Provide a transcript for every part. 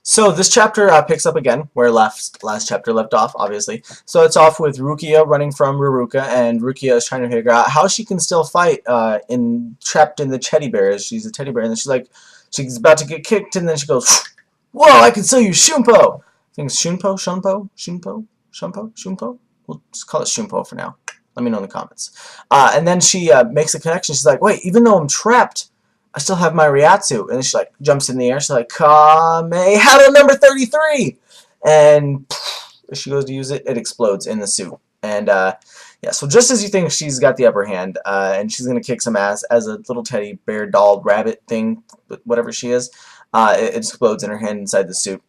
So this chapter picks up again where last chapter left off, obviously. So it's off with Rukia running from Ruruka, and Rukia is trying to figure out how she can still fight trapped in the teddy bear. She's a teddy bear, and then she's about to get kicked, and then she goes, "Whoa! I can still use Shunpo." I think it's Shunpo. We'll just call it Shunpo for now. Let me know in the comments. And then she makes a connection. She's like, "Wait, even though I'm trapped, I still have my Ryatsu." And then she like jumps in the air. She's like, Kamehara number 33! And as she goes to use it, it explodes in the suit. And yeah, so just as you think she's got the upper hand, and she's gonna kick some ass as a little teddy bear doll rabbit thing, whatever she is, it explodes in her hand inside the suit.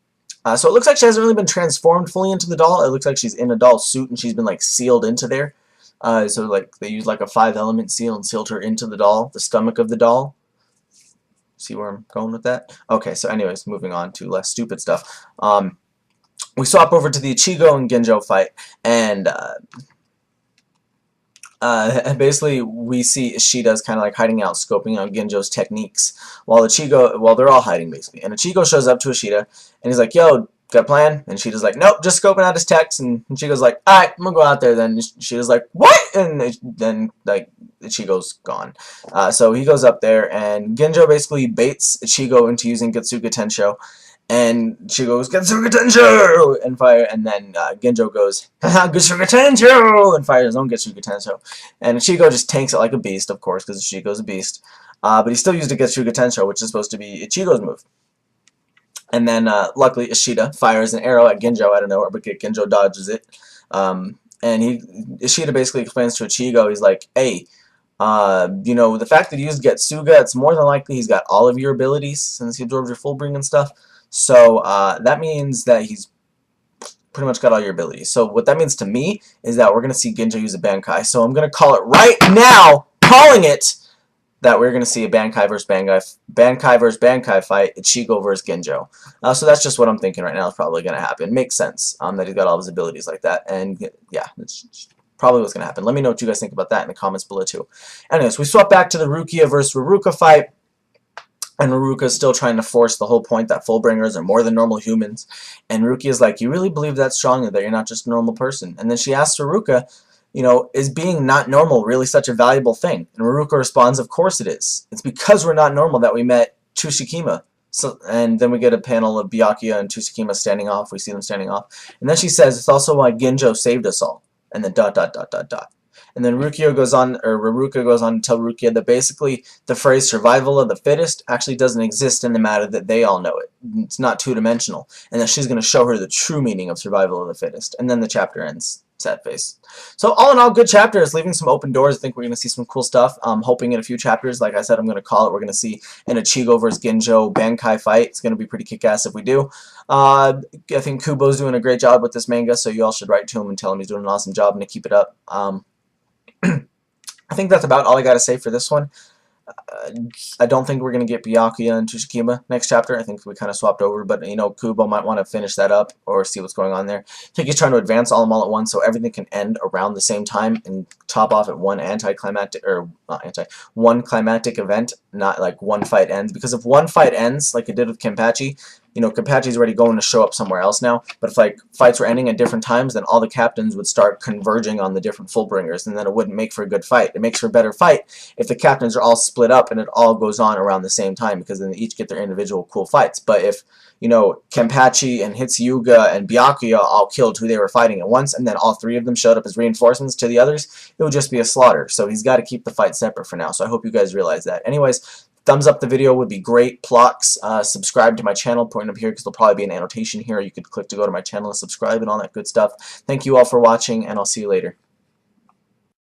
So it looks like she hasn't really been transformed fully into the doll. It looks like she's in a doll suit and she's been like sealed into there. So like they used like a 5-element seal and sealed her into the doll, the stomach of the doll. See where I'm going with that? Okay, so anyways, moving on to less stupid stuff. We swap over to the Ichigo and Genjo fight, and basically we see Ishida's kind of like hiding out, scoping out Genjo's techniques, while they're all hiding basically. And Ichigo shows up to Ishida, and he's like, "Yo, got a plan?" And Ishida's like, "Nope, just scoping out his techs." And Ichigo's like, "Alright, I'm gonna go out there then." Ishida's like, "What?" And then like Ichigo's gone. So he goes up there, and Genjo basically baits Ichigo into using Getsuga Tensho. And she goes, "Getsuga Tensho!" and fire, and then Genjo goes, "Haha, Getsuga Tensho!" and fires his own Getsuga Tensho. And Ichigo just tanks it like a beast, of course, because Ichigo's a beast. But he still used a Getsuga Tensho, which is supposed to be Ichigo's move. And then, luckily, Ishida fires an arrow at Genjo out of nowhere, but Genjo dodges it. And Ishida basically explains to Ichigo, he's like, "Hey, you know, the fact that he used Getsuga, it's more than likely he's got all of your abilities, since he absorbs your full bring and stuff. So, that means that he's pretty much got all your abilities. So, what that means to me is that we're going to see Genjo use a Bankai. So, I'm going to call it right now, calling it, that we're going to see a Bankai versus Bankai fight, Ichigo versus Genjo. So that's just what I'm thinking right now is probably going to happen. Makes sense that he's got all his abilities like that. And yeah, it's probably what's going to happen. Let me know what you guys think about that in the comments below too. Anyways, we swap back to the Rukia versus Ruruka fight. And Ruruka's still trying to force the whole point that Fullbringers are more than normal humans. And Rukia's like, "You really believe that strongly, that you're not just a normal person?" And then she asks Ruruka, you know, "Is being not normal really such a valuable thing?" And Ruruka responds, "Of course it is. It's because we're not normal that we met Tsushikima." So, and then we get a panel of Byakuya and Tsushikima standing off. We see them standing off. And then she says, "It's also why Genjo saved us all." And then ... And then Ruruka goes on to tell Rukia that basically the phrase "survival of the fittest" actually doesn't exist in the matter that they all know it. It's not two-dimensional. And that she's going to show her the true meaning of survival of the fittest. And then the chapter ends. Sad face. So all in all, good chapters, leaving some open doors. I think we're going to see some cool stuff. I'm hoping in a few chapters, like I said, I'm going to call it, we're going to see an Ichigo versus Genjo Bankai fight. It's going to be pretty kick-ass if we do. I think Kubo's doing a great job with this manga, so you all should write to him and tell him he's doing an awesome job and to keep it up. I think that's about all I got to say for this one. I don't think we're going to get Byakuya and Tsushikima next chapter. I think we kind of swapped over, but you know, Kubo might want to finish that up or see what's going on there. I think he's trying to advance all of them all at once so everything can end around the same time and top off at one one climactic event, not like one fight ends. Because if one fight ends, like it did with Kenpachi, you know, Kenpachi's already going to show up somewhere else now, but if like fights were ending at different times, then all the captains would start converging on the different Fullbringers, and then it wouldn't make for a good fight. It makes for a better fight if the captains are all split up and it all goes on around the same time, because then they each get their individual cool fights. But if, you know, Kenpachi and Hitsuga and Byakuya all killed who they were fighting at once, and then all three of them showed up as reinforcements to the others, it would just be a slaughter. So he's got to keep the fight separate for now. So I hope you guys realize that. Anyways, thumbs up the video would be great. Plox, subscribe to my channel, pointing up here because there'll probably be an annotation here. You could click to go to my channel and subscribe and all that good stuff. Thank you all for watching, and I'll see you later.